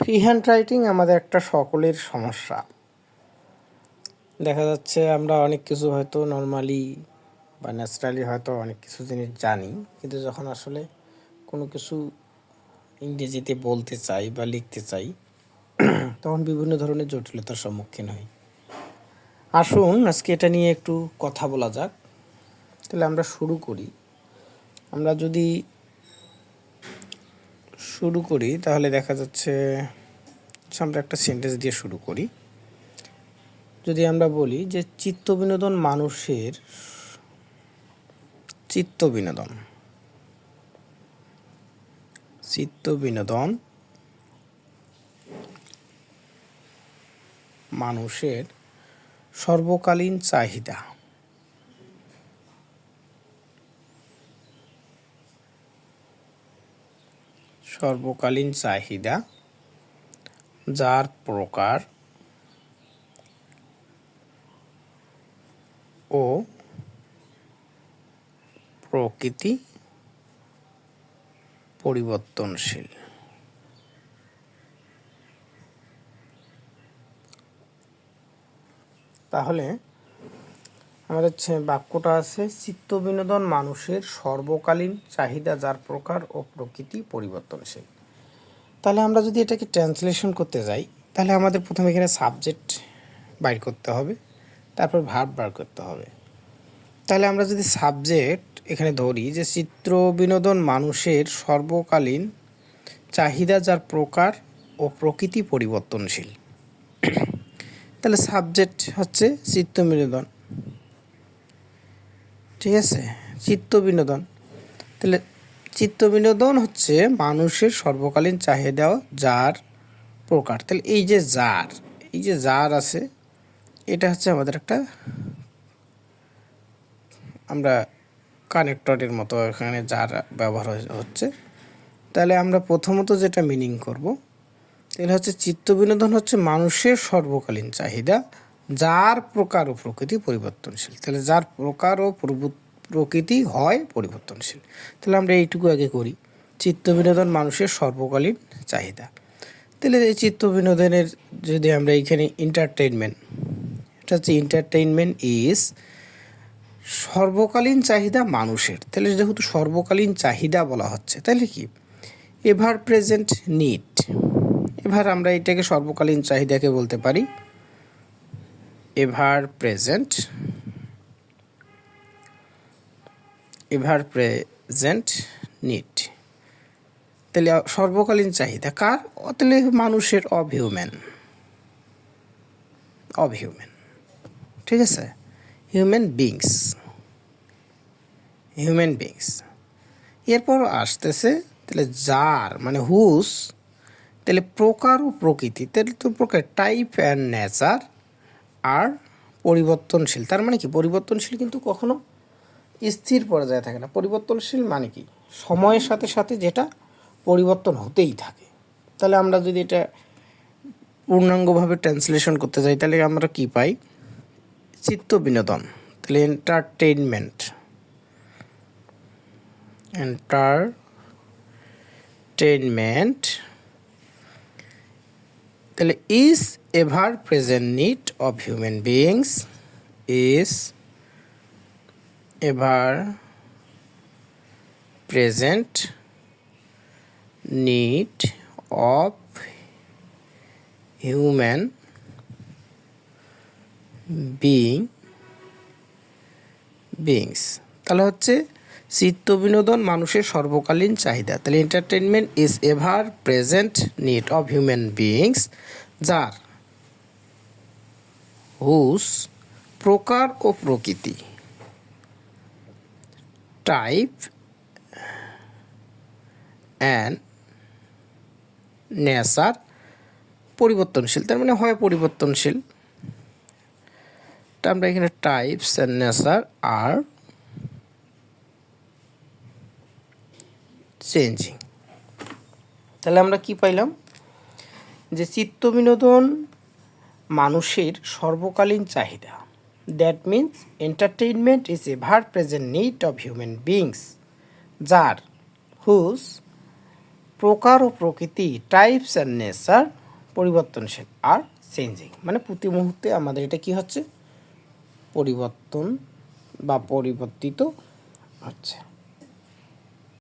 Free hand writing আমাদের একটা সকলের সমস্যা। দেখা যাচ্ছে আমরা অনেক কিছু হয়তো নর্মালি বা ন্যাচারালি হয়তো অনেক কিছু জিনিস জানি, কিন্তু যখন আসলে কোনো কিছু ইংরেজিতে বলতে চাই বা লিখতে চাই তখন বিভিন্ন ধরনের জটিলতার সম্মুখীন হই। আসুন আজকে এটা নিয়ে একটু কথা বলা যাক। তাহলে আমরা শুরু করি। আমরা যদি শুরু করি তাহলে দেখা যাচ্ছে আমরা একটা সেন্টেন্স দিয়ে শুরু করি। যদি আমরা বলি যে চিত্ত বিনোদন মানুষের চিত্ত বিনোদন মানুষের সর্বকালীন চাহিদা। সর্বকালীন চাহিদা, যার প্রকার ও প্রকৃতি পরিবর্তনশীল। তাহলে আমাদের বাক্যটা আছে চিত্ত বিনোদন মানুষের সর্বকালীন চাহিদা, যার প্রকার ও প্রকৃতি পরিবর্তনশীল। তাহলে আমরা যদি এটাকে ট্রান্সলেশন করতে যাই তাহলে আমাদের প্রথমে এখানে সাবজেক্ট বাইর করতে হবে, তারপর ভার্ব বার করতে হবে। তাহলে আমরা যদি সাবজেক্ট এখানে ধরি যে চিত্র বিনোদন মানুষের সর্বকালীন চাহিদা, যার প্রকার ও প্রকৃতি পরিবর্তনশীল, তাহলে সাবজেক্ট হচ্ছে চিত্ত বিনোদন। ঠিক আছে, চিত্ত বিনোদন। তাহলে চিত্ত বিনোদন হচ্ছে মানুষের সর্বকালীন চাহিদা যার প্রকার। তাহলে এই যে যার আছে, এটা হচ্ছে আমাদের একটা আমরা কানেক্টরের মতো এখানে যার ব্যবহার হচ্ছে। তাহলে আমরা প্রথমত যেটা মিনিং করব, তাহলে হচ্ছে চিত্ত বিনোদন হচ্ছে মানুষের সর্বকালীন চাহিদা, যার প্রকার ও প্রকৃতি পরিবর্তনশীল। তাহলে যার প্রকার ও প্রকৃতি হয় পরিবর্তনশীল। তাহলে আমরা এইটুকু আগে করি, চিত্ত বিনোদন মানুষের সর্বকালীন চাহিদা। তাহলে এই চিত্ত বিনোদনের যদি আমরা এইখানে এন্টারটেইনমেন্ট, এটা হচ্ছে এন্টারটেইনমেন্ট ইজ সর্বকালীন চাহিদা মানুষের। তাহলে যেহেতু সর্বকালীন চাহিদা বলা হচ্ছে, তাহলে কি এভার প্রেজেন্ট নিড। এবার আমরা এটাকে সর্বকালীন চাহিদাকে বলতে পারি এভার প্রেজেন্ট নিড। তাহলে সর্বকালীন চাহিদা কার? তাহলে মানুষের, অব হিউম্যান। ঠিক আছে, হিউম্যান বিংস। এরপর আসতেছে তাহলে যার মানে হুস, তাহলে প্রকার ও প্রকৃতি। তাহলে তো প্রকার টাইপ অ্যান্ড নেচার আর পরিবর্তনশীল। তার মানে কি পরিবর্তনশীল কিন্তু কখনো স্থির পর্যায়ে থাকে না। পরিবর্তনশীল মানে কি সময়ের সাথে সাথে যেটা পরিবর্তন হতেই থাকে। তাহলে আমরা যদি এটা পূর্ণাঙ্গভাবে ট্রান্সলেশন করতে যাই তাহলে আমরা কি পাই? চিত্ত বিনোদন, তাহলে এন্টারটেইনমেন্ট তাহলে is ever present need of human beings, is ever present need of human beings. তাহলে হচ্ছে চিত্ত বিনোদন মানুষের সর্বকালীন চাহিদা। তাহলে entertainment is ever present need of human beings, যার হুস প্রকার ও প্রকৃতি টাইপ অ্যান্ড নেচার পরিবর্তনশীল। তার মানে হয় পরিবর্তনশীল। তা আমরা এখানে টাইপস অ্যান্ড নেচার আর চেঞ্জিং। তাহলে আমরা কি পাইলাম? যে চিত্ত বিনোদন মানুষের সর্বকালীন চাহিদা, that means entertainment is ever present need of human beings, যার হুজ প্রকার ও প্রকৃতি টাইপস অ্যান্ড নেচার পরিবর্তনশীল আর চেঞ্জিং, মানে প্রতি মুহূর্তে আমাদের এটা কি হচ্ছে, পরিবর্তন বা পরিবর্তিত হচ্ছে।